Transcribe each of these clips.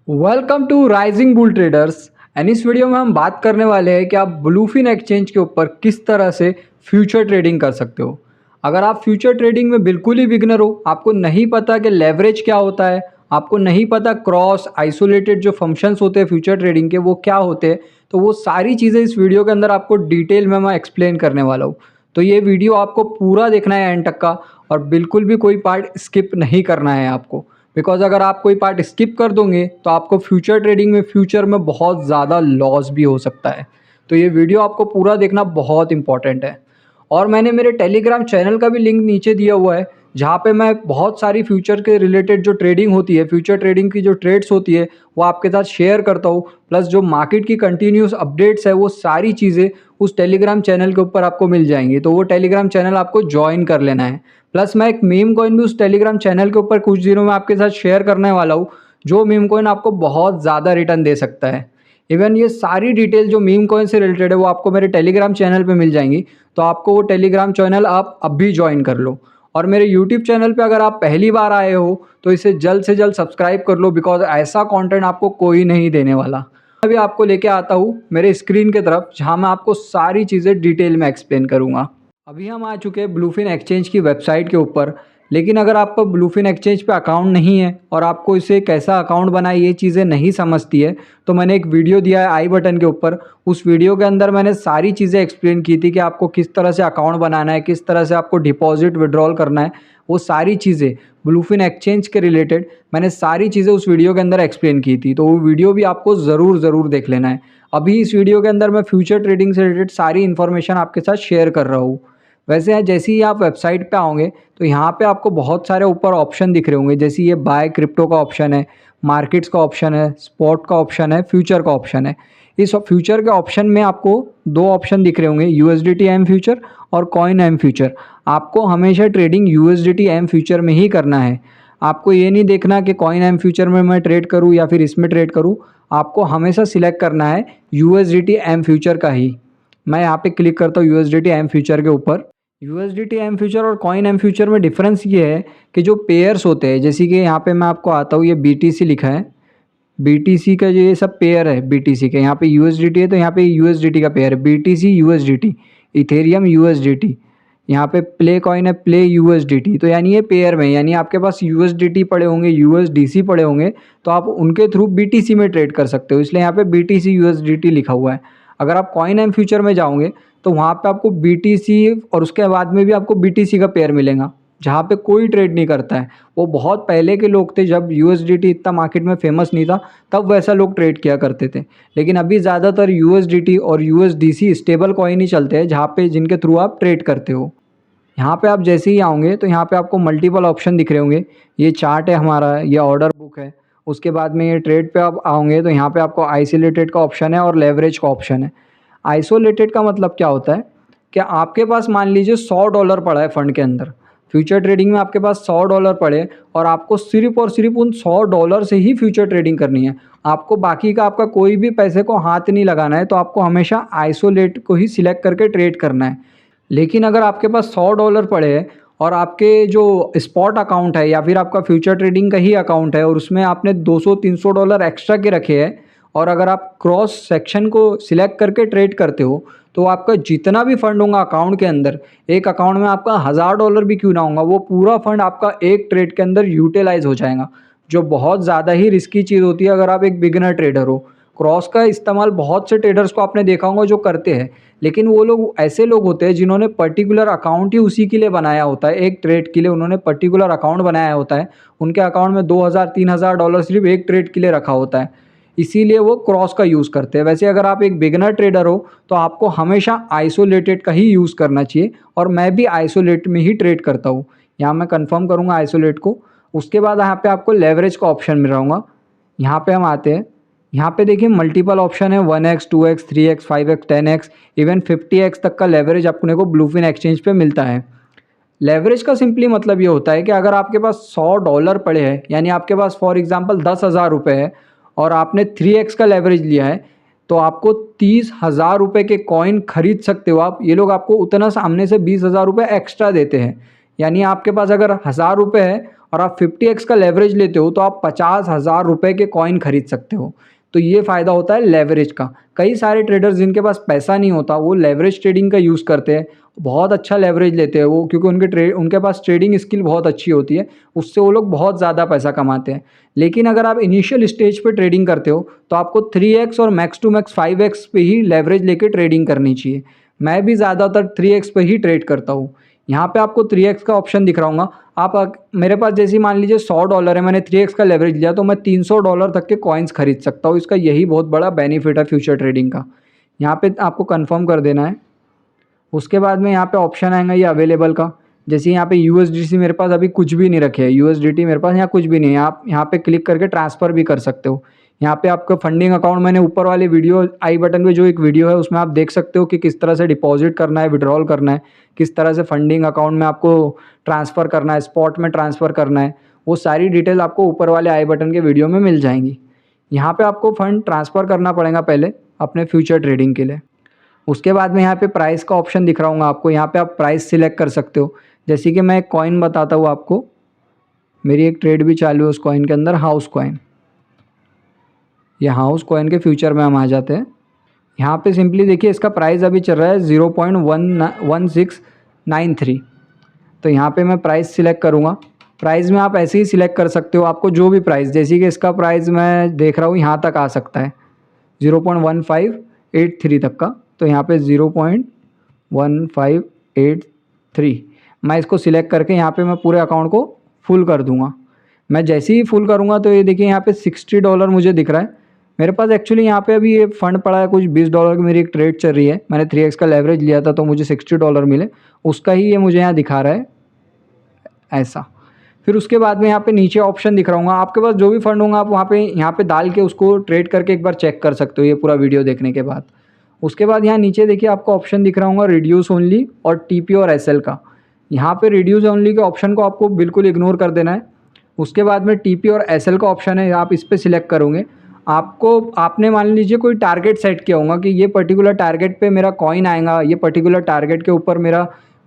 Welcome to rising bull traders and इस video में हम बात करने वाले हैं कि आप ब्लूफिन एक्सचेंज के ऊपर किस तरह से फ्यूचर ट्रेडिंग कर सकते हो। अगर आप फ्यूचर ट्रेडिंग में बिल्कुल ही बिगनर हो, आपको नहीं पता कि लेवरेज क्या होता है, आपको नहीं पता क्रॉस आइसोलेटेड जो फंक्शंस होते हैं फ्यूचर ट्रेडिंग के वो क्या होते हैं, तो वो सारी चीज़ें इस वीडियो के अंदर आपको डिटेल में मैं एक्सप्लेन करने वाला हूँ। तो ये वीडियो आपको पूरा देखना है एंड तक का, और बिल्कुल भी कोई पार्ट स्किप नहीं करना है आपको। बिकॉज अगर आप कोई पार्ट स्किप कर दोगे तो आपको फ्यूचर ट्रेडिंग में फ्यूचर में बहुत ज़्यादा लॉस भी हो सकता है। तो ये वीडियो आपको पूरा देखना बहुत इंपॉर्टेंट है। और मैंने मेरे टेलीग्राम चैनल का भी लिंक नीचे दिया हुआ है, जहाँ पे मैं बहुत सारी फ्यूचर के रिलेटेड जो ट्रेडिंग होती है, फ्यूचर ट्रेडिंग की जो ट्रेड्स होती है वो आपके साथ शेयर करता हूँ। प्लस जो मार्केट की कंटिन्यूस अपडेट्स है वो सारी चीज़ें उस टेलीग्राम चैनल के ऊपर आपको मिल जाएंगी। तो वो टेलीग्राम चैनल आपको ज्वाइन कर लेना है। प्लस मैं एक मीम कॉइन भी उस टेलीग्राम चैनल के ऊपर कुछ दिनों में आपके साथ शेयर करने वाला हूँ, जो मीम कॉइन आपको बहुत ज़्यादा रिटर्न दे सकता है। इवन ये सारी डिटेल जो मीम कॉइन से रिलेटेड है वो आपको मेरे टेलीग्राम चैनल पे मिल जाएंगी। तो आपको वो टेलीग्राम चैनल आप अभी ज्वाइन कर लो। और मेरे यूट्यूब चैनल पे अगर आप पहली बार आए हो तो इसे जल्द से जल्द सब्सक्राइब कर लो, बिकॉज ऐसा कंटेंट आपको कोई नहीं देने वाला। अभी आपको लेके आता हूँ मेरे स्क्रीन के तरफ, जहाँ मैं आपको सारी चीज़ें डिटेल में एक्सप्लेन करूँगा। अभी हम आ चुके हैं ब्लूफिन एक्सचेंज की वेबसाइट के ऊपर। लेकिन अगर आपका ब्लूफिन एक्सचेंज पे अकाउंट नहीं है और आपको इसे कैसा अकाउंट बनाए ये चीज़ें नहीं समझती है, तो मैंने एक वीडियो दिया है आई बटन के ऊपर। उस वीडियो के अंदर मैंने सारी चीज़ें एक्सप्लेन की थी कि आपको किस तरह से अकाउंट बनाना है, किस तरह से आपको डिपॉजिट विड्रॉल करना है। वो सारी चीज़ें ब्लूफिन एक्सचेंज के रिलेटेड मैंने सारी चीज़ें उस वीडियो के अंदर एक्सप्लेन की थी। तो वो वीडियो भी आपको ज़रूर देख लेना है। अभी इस वीडियो के अंदर मैं फ्यूचर ट्रेडिंग से रिलेटेड सारी इन्फॉर्मेशन आपके साथ शेयर कर रहा हूँ। वैसे जैसे ही आप वेबसाइट पे आओगे तो यहाँ पे आपको बहुत सारे ऊपर ऑप्शन दिख रहे होंगे, जैसे ये बाय क्रिप्टो का ऑप्शन है, मार्केट्स का ऑप्शन है, स्पॉट का ऑप्शन है, फ्यूचर का ऑप्शन है। इस फ्यूचर के ऑप्शन में आपको दो ऑप्शन दिख रहे होंगे, यूएसडीटी एम फ्यूचर और कॉइन एम फ्यूचर। आपको हमेशा ट्रेडिंग यूएसडीटी एम फ्यूचर में ही करना है। आपको ये नहीं देखना कि कॉइन एम फ्यूचर में मैं ट्रेड करूँ या फिर इसमें ट्रेड करूँ। आपको हमेशा सिलेक्ट करना है यूएसडीटी एम फ्यूचर का ही। मैं यहाँ पे क्लिक करता हूँ यूएसडीटी एम फ्यूचर के ऊपर। यूएसडीटी एम फ्यूचर और कॉइन एम फ्यूचर में डिफरेंस ये है कि जो पेयर्स होते हैं, जैसे कि यहाँ पे मैं आपको आता हूँ, ये बीटीसी लिखा है। बीटीसी का जो ये सब पेयर है, बीटीसी के यहाँ पे यूएसडीटी है तो यहाँ पे यूएसडीटी का पेयर है, बीटीसी यूएसडीटी, इथेरियम यूएसडीटी। यहाँ पे प्ले कॉइन है, प्ले यूएसडीटी। तो यानी ये पेयर में, यानी आपके पास यूएसडीटी पड़े होंगे, यूएसडीसी पड़े होंगे, तो आप उनके थ्रू बीटीसी में ट्रेड कर सकते हो, इसलिए यहाँ पे बीटीसी यूएसडीटी लिखा हुआ है। अगर आप कॉइन एम फ्यूचर में जाओगे तो वहाँ पे आपको बीटीसी और उसके बाद में भी आपको बीटीसी का पेयर मिलेगा, जहाँ पे कोई ट्रेड नहीं करता है। वो बहुत पहले के लोग थे, जब यूएसडीटी इतना मार्केट में फेमस नहीं था तब वैसा लोग ट्रेड किया करते थे। लेकिन अभी ज़्यादातर यूएसडीटी और यूएसडीसी स्टेबल कॉइन ही चलते हैं, जहाँ पे जिनके थ्रू आप ट्रेड करते हो। यहाँ पे आप जैसे ही आओगे तो यहाँ पे आपको मल्टीपल ऑप्शन दिख रहे होंगे। ये चार्ट है हमारा, ये ऑर्डर बुक है। उसके बाद में ये ट्रेड पे आप आओगे तो यहाँ पे आपको आइसोलेटेड का ऑप्शन है और लेवरेज का ऑप्शन है। आइसोलेटेड का मतलब क्या होता है कि आपके पास मान लीजिए $100 पड़ा है फंड के अंदर। फ्यूचर ट्रेडिंग में आपके पास $100 पड़े और आपको सिर्फ और सिर्फ उन $100 से ही फ्यूचर ट्रेडिंग करनी है। आपको बाकी का आपका कोई भी पैसे को हाथ नहीं लगाना है। तो आपको हमेशा आइसोलेट को ही सिलेक्ट करके ट्रेड करना है। लेकिन अगर आपके पास $100 पड़े हैं और आपके जो स्पॉट अकाउंट है या फिर आपका फ्यूचर ट्रेडिंग का ही अकाउंट है और उसमें आपने $200-300 एक्स्ट्रा के रखे हैं, और अगर आप क्रॉस सेक्शन को सिलेक्ट करके ट्रेड करते हो, तो आपका जितना भी फंड होगा अकाउंट के अंदर, एक अकाउंट में आपका $1000 भी क्यों ना होगा, वो पूरा फंड आपका एक ट्रेड के अंदर यूटिलाइज हो जाएगा, जो बहुत ज़्यादा ही रिस्की चीज़ होती है अगर आप एक बिगिनर ट्रेडर हो। क्रॉस का इस्तेमाल बहुत से ट्रेडर्स को आपने देखा होगा जो करते हैं, लेकिन वो लोग ऐसे लोग होते हैं जिन्होंने पर्टिकुलर अकाउंट ही उसी के लिए बनाया होता है, एक ट्रेड के लिए उन्होंने पर्टिकुलर अकाउंट बनाया होता है। उनके अकाउंट में $2000-3000 सिर्फ एक ट्रेड के लिए रखा होता है, इसीलिए वो क्रॉस का यूज़ करते हैं। वैसे अगर आप एक बिगिनर ट्रेडर हो तो आपको हमेशा आइसोलेटेड का ही यूज़ करना चाहिए, और मैं भी आइसोलेट में ही ट्रेड करता हूँ। यहाँ मैं कंफर्म करूँगा आइसोलेट को। उसके बाद यहाँ पे आपको लेवरेज का ऑप्शन मिल रहा होगा। यहाँ पे हम आते हैं। यहाँ पे देखिए मल्टीपल ऑप्शन है, 1x 2x 3x 5x 10x even 50x तक का लेवरेज अपने को ब्लूफिन एक्सचेंज पे मिलता है। लेवरेज का सिंपली मतलब ये होता है कि अगर आपके पास $100 पड़े हैं, यानी आपके पास फॉर एग्जांपल 10,000 रुपये है और आपने 3x का लेवरेज लिया है, तो आपको 30,000 रुपये के कॉइन खरीद सकते हो आप। ये लोग आपको उतना सामने से 20,000 रुपये एक्स्ट्रा देते हैं। यानी आपके पास अगर 1,000 रुपये है और आप 50x का लेवरेज लेते हो तो आप 50,000 रुपये के कॉइन खरीद सकते हो। तो ये फ़ायदा होता है लेवरेज का। कई सारे ट्रेडर्स जिनके पास पैसा नहीं होता वो लेवरेज ट्रेडिंग का यूज़ करते हैं, बहुत अच्छा लेवरेज लेते हैं वो, क्योंकि उनके पास ट्रेडिंग स्किल बहुत अच्छी होती है, उससे वो लोग बहुत ज़्यादा पैसा कमाते हैं। लेकिन अगर आप इनिशियल स्टेज पे ट्रेडिंग करते हो तो आपको 3x और मैक्स टू मैक्स 5x पे ही लेवरेज लेके ट्रेडिंग करनी चाहिए। मैं भी ज़्यादातर 3x पे ही ट्रेड करता हूँ। यहाँ पे आपको 3x का ऑप्शन दिख रहा होगा। मेरे पास जैसे मान लीजिए $100 है, मैंने 3x का लेवरेज लिया तो मैं $300 तक के कॉइन्स खरीद सकता हूँ। इसका यही बहुत बड़ा बेनिफिट है फ्यूचर ट्रेडिंग का। यहाँ पे आपको कंफर्म कर देना है। उसके बाद में यहाँ पे ऑप्शन आएगा ये अवेलेबल का। जैसे यहाँ पे USDC मेरे पास अभी कुछ भी नहीं रखे है, USDT मेरे पास यहाँ कुछ भी नहीं है। आप यहाँ पे क्लिक करके ट्रांसफ़र भी कर सकते हो। यहाँ पे आपका फंडिंग अकाउंट, मैंने ऊपर वाले वीडियो आई बटन पे जो एक वीडियो है उसमें आप देख सकते हो कि किस तरह से डिपॉजिट करना है, विड्रॉल करना है, किस तरह से फंडिंग अकाउंट में आपको ट्रांसफ़र करना है, स्पॉट में ट्रांसफ़र करना है। वो सारी डिटेल आपको ऊपर वाले आई बटन के वीडियो में मिल जाएंगी। यहाँ पे आपको फ़ंड ट्रांसफ़र करना पड़ेगा पहले अपने फ्यूचर ट्रेडिंग के लिए। उसके बाद में यहाँ पे प्राइस का ऑप्शन दिख रहा होगा आपको, यहाँ पे आप प्राइस सिलेक्ट कर सकते हो। जैसे कि मैं एक कॉइन बताता हूँ आपको, मेरी एक ट्रेड भी चालू है उस कॉइन के अंदर, हाउस कॉइन। ये हाउस कॉइन के फ्यूचर में हम आ जाते हैं। यहाँ पे सिंपली देखिए इसका प्राइस अभी चल रहा है 0.1693। तो यहाँ पे मैं प्राइस सिलेक्ट करूँगा। प्राइस में आप ऐसे ही सिलेक्ट कर सकते हो, आपको जो भी प्राइस, जैसे कि इसका प्राइस मैं देख रहा हूँ यहाँ तक आ सकता है 0.1583 तक का। तो यहाँ पे 0.1583 मैं इसको सिलेक्ट करके यहाँ पे मैं पूरे अकाउंट को फुल कर दूँगा। मैं जैसे ही फुल करूँगा तो ये देखिए यहाँ पे $60 मुझे दिख रहा है। मेरे पास एक्चुअली यहाँ पे अभी ये फ़ंड पड़ा है कुछ $20 की, मेरी एक ट्रेड चल रही है। मैंने 3x का लेवरेज लिया था तो मुझे $60 मिले, उसका ही ये मुझे यहाँ दिखा रहा है ऐसा। फिर उसके बाद में यहाँ पे नीचे ऑप्शन दिख रहा होगा, आपके पास जो भी फंड होगा आप वहाँ पे यहाँ पे डाल के उसको ट्रेड करके एक बार चेक कर सकते हो ये पूरा वीडियो देखने के बाद। उसके बाद यहाँ नीचे देखिए आपको ऑप्शन दिख रहा होगा रिड्यूस ओनली और टीपी और एसएल का। यहाँ पे रिड्यूस ओनली के ऑप्शन को आपको बिल्कुल इग्नोर कर देना है। उसके बाद में टीपी और एसएल का ऑप्शन है, आप इस पर सिलेक्ट करोगे। आपने मान लीजिए कोई टारगेट सेट किया होगा कि ये पर्टिकुलर टारगेट पे मेरा कॉइन आएगा, ये पर्टिकुलर टारगेट के ऊपर मेरा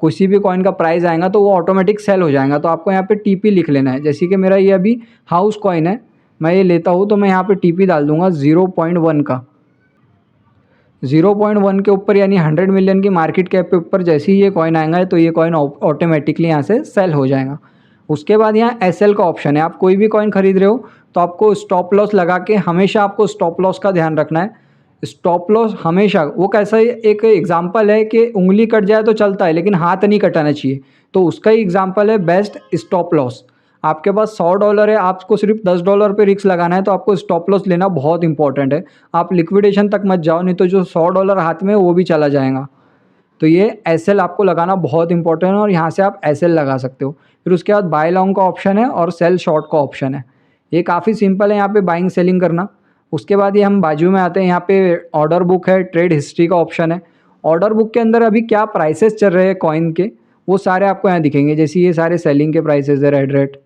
किसी भी कॉइन का प्राइस आएगा तो वो ऑटोमेटिक सेल हो जाएगा। तो आपको यहाँ पे टीपी लिख लेना है। जैसे कि मेरा ये अभी हाउस कॉइन है, मैं ये लेता हूँ तो मैं यहाँ पे टीपी डाल दूंगा 0.1 का। 0.1 के ऊपर यानी 100 मिलियन की मार्केट कैप के ऊपर जैसे ही ये कॉइन आएगा तो ये कॉइन ऑटोमेटिकली यहाँ से सेल हो जाएगा। उसके बाद यहाँ एसएल का ऑप्शन है। आप कोई भी कॉइन खरीद रहे हो तो आपको स्टॉप लॉस लगा के, हमेशा आपको स्टॉप लॉस का ध्यान रखना है। स्टॉप लॉस हमेशा, वो कैसा है, एक एग्जांपल है कि उंगली कट जाए तो चलता है लेकिन हाथ नहीं कटाना चाहिए, तो उसका ही एग्जांपल है बेस्ट स्टॉप लॉस। आपके पास $100 है, आपको सिर्फ $10 पे रिस्क लगाना है तो आपको स्टॉप लॉस लेना बहुत इंपॉर्टेंट है। आप लिक्विडेशन तक मत जाओ, नहीं तो जो $100 हाथ में वो भी चला जाएगा। तो ये एसएल आपको लगाना बहुत इंपॉर्टेंट है और यहाँ से आप एसएल लगा सकते हो। फिर उसके बाद बाय लॉन्ग का ऑप्शन है और सेल शॉर्ट का ऑप्शन है। ये काफ़ी सिंपल है यहाँ पे बाइंग सेलिंग करना। उसके बाद ये हम बाजू में आते हैं, यहाँ पे ऑर्डर बुक है, ट्रेड हिस्ट्री का ऑप्शन है। ऑर्डर बुक के अंदर अभी क्या प्राइसेस चल रहे हैं कॉइन के वो सारे आपको यहाँ दिखेंगे। जैसे ये सारे सेलिंग के प्राइसेस है, रेड रेट,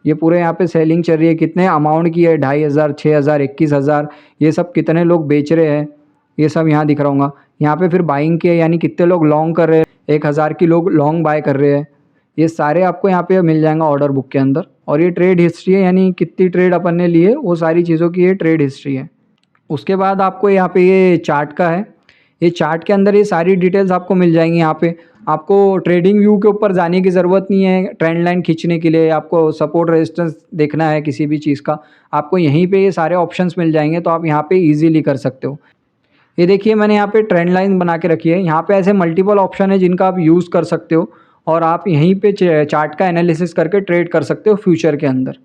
ये पूरे यहाँ पे सेलिंग चल रही है, कितने अमाउंट की है, 2500, 6000, 21000, ये सब कितने लोग बेच रहे हैं ये सब यहाँ दिख रहा होगा। यहाँ पे फिर बाइंग के यानी कितने लोग लॉन्ग कर रहे हैं, 1000 की लोग लॉन्ग बाय कर रहे हैं, ये सारे आपको यहाँ पे मिल जाएगा ऑर्डर बुक के अंदर। और ये ट्रेड हिस्ट्री है, यानी कितनी ट्रेड अपन ने लिए वो सारी चीज़ों की ये ट्रेड हिस्ट्री है। उसके बाद आपको यहाँ पे ये चार्ट का है, ये चार्ट के अंदर ये सारी डिटेल्स आपको मिल जाएंगी। यहाँ पे आपको ट्रेडिंग व्यू के ऊपर जाने की ज़रूरत नहीं है। ट्रेंड लाइन खींचने के लिए आपको सपोर्ट रेजिस्टेंस देखना है किसी भी चीज़ का, आपको यहीं पे ये सारे ऑप्शंस मिल जाएंगे, तो आप यहाँ पे इजीली कर सकते हो। ये देखिए मैंने यहाँ पे ट्रेंड लाइन बना के रखी है। यहाँ पे ऐसे मल्टीपल ऑप्शन है जिनका आप यूज़ कर सकते हो और आप यहीं पे चार्ट का एनालिसिस करके ट्रेड कर सकते हो फ्यूचर के अंदर।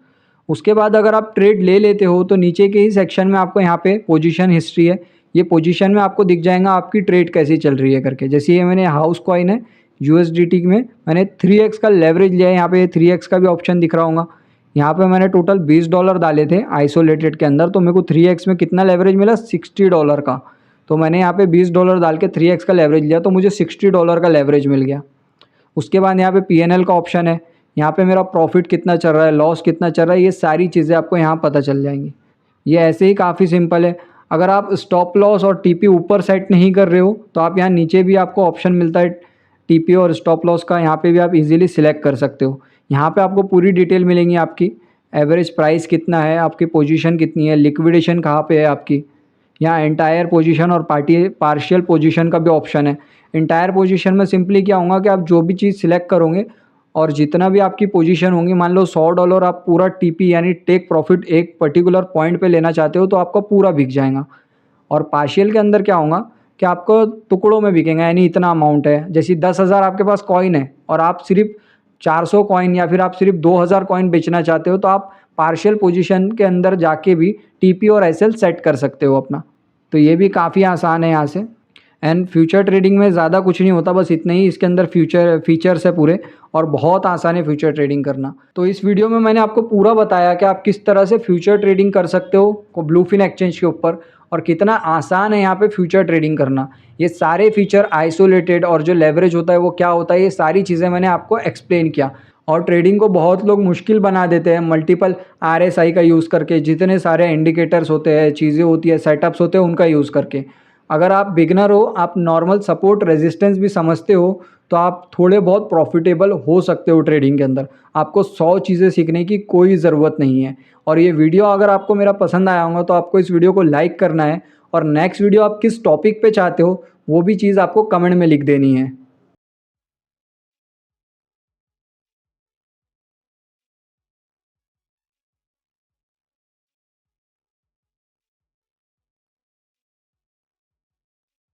उसके बाद अगर आप ट्रेड ले लेते हो तो नीचे के ही सेक्शन में आपको यहाँ पे पोजीशन हिस्ट्री है, ये पोजीशन में आपको दिख जाएगा आपकी ट्रेड कैसी चल रही है करके। जैसे ये मैंने हाउस कॉइन है USDT में मैंने 3x का लेवरेज लिया है, यहाँ पे 3x का भी ऑप्शन दिख रहा होगा। यहाँ पे मैंने टोटल $20 डाले थे आइसोलेटेड के अंदर, तो मेरे को 3x में कितना लेवरेज मिला, $60 का। तो मैंने यहाँ पे $20 डाल के 3x का लेवरेज लिया तो मुझे $60 का लेवरेज मिल गया। उसके बाद यहाँ पे PNL का ऑप्शन है, यहाँ पे मेरा प्रॉफिट कितना चल रहा है, लॉस कितना चल रहा है, ये सारी चीज़ें आपको यहाँ पता चल जाएंगी। ये ऐसे ही काफ़ी सिंपल है। अगर आप स्टॉप लॉस और TP ऊपर सेट नहीं कर रहे हो तो आप यहाँ नीचे भी आपको ऑप्शन मिलता है TP और स्टॉप लॉस का, यहाँ पे भी आप इजीली सिलेक्ट कर सकते हो। यहाँ पे आपको पूरी डिटेल मिलेंगी आपकी, एवरेज प्राइस कितना है, आपकी पोजीशन कितनी है, लिक्विडेशन कहाँ पे है आपकी। यहाँ एंटायर पोजीशन और पार्शियल पोजीशन का भी ऑप्शन है। एंटायर पोजीशन में सिंपली क्या होगा कि आप जो भी चीज़ सिलेक्ट करोगे और जितना भी आपकी पोजीशन होंगी, मान लो $100 आप पूरा टीपी यानी टेक प्रॉफिट एक पर्टिकुलर पॉइंट पे लेना चाहते हो तो आपका पूरा बिक जाएगा। और पार्शियल के अंदर क्या होगा कि आपको टुकड़ों में बिकेगा, यानी इतना अमाउंट है, जैसे 10,000 आपके पास कॉइन है और आप सिर्फ 400 कॉइन या फिर आप सिर्फ 2,000 कॉइन बेचना चाहते हो तो आप पार्शियल पोजीशन के अंदर जाके भी टीपी और एसएल सेट कर सकते हो अपना। तो ये भी काफ़ी आसान है यहाँ से। एंड फ्यूचर ट्रेडिंग में ज़्यादा कुछ नहीं होता, बस इतने ही इसके अंदर फीचर्स है पूरे, और बहुत आसान है फ्यूचर ट्रेडिंग करना। तो इस वीडियो में मैंने आपको पूरा बताया कि आप किस तरह से फ्यूचर ट्रेडिंग कर सकते हो ब्लूफिन एक्सचेंज के ऊपर, और कितना आसान है यहाँ पे फ्यूचर ट्रेडिंग करना। ये सारे फीचर आइसोलेटेड और जो लेवरेज होता है वो क्या होता है, ये सारी चीज़ें मैंने आपको एक्सप्लेन किया। और ट्रेडिंग को बहुत लोग मुश्किल बना देते हैं मल्टीपल RSI का यूज़ करके, जितने सारे इंडिकेटर्स होते हैं, चीज़ें होती है, सेटअप्स होते हैं, उनका यूज़ करके। अगर आप बिगनर हो, आप नॉर्मल सपोर्ट रेजिस्टेंस भी समझते हो, तो आप थोड़े बहुत प्रॉफिटेबल हो सकते हो ट्रेडिंग के अंदर। आपको 100 चीज़ें सीखने की कोई ज़रूरत नहीं है। और ये वीडियो अगर आपको मेरा पसंद आया होगा तो आपको इस वीडियो को लाइक करना है, और नेक्स्ट वीडियो आप किस टॉपिक पे चाहते हो वो भी चीज़ आपको कमेंट में लिख देनी है।